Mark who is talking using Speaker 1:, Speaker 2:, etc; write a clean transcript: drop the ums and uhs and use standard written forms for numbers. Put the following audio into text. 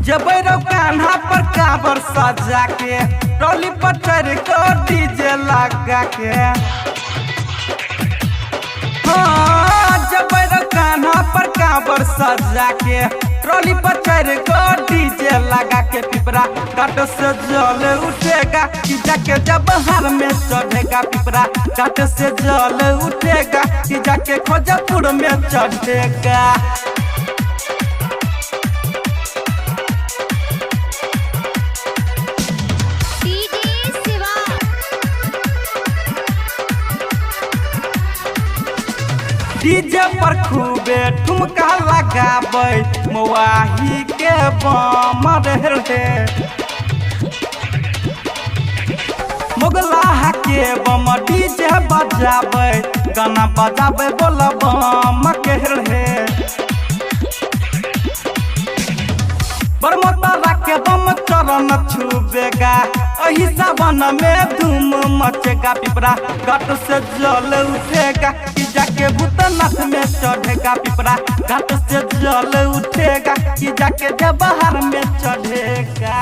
Speaker 1: जब कान्हा पर काबर सजा के ट्रॉली पर चढ़ को डीजे लगा के। हाँ, जब कान्हा पर काबर सजा के ट्रॉली पर चढ़ को डीजे लगा के पिपरा काट से जल उठेगा कि जाके जब हर में चढ़ेगा। पिपरा काट से जल उठेगा कि जाके खोजपुर में चढ़ेगा। डीजे पर खूबे ठुमका लगाबै मवाही के बम रे। मोगलाहा के बम डीजे बजाबै गाना बजाबै बोल बम के रे। बरमोतारा के बम चरण छुबेगा अही सावन में धूम मचेगा। पिपरा घाट से जल उठेगा कि जाके भूतनाथ में चढ़ेगा। पिपरा घाट से जल उठेगा कि जाके जवाहर में चढ़ेगा।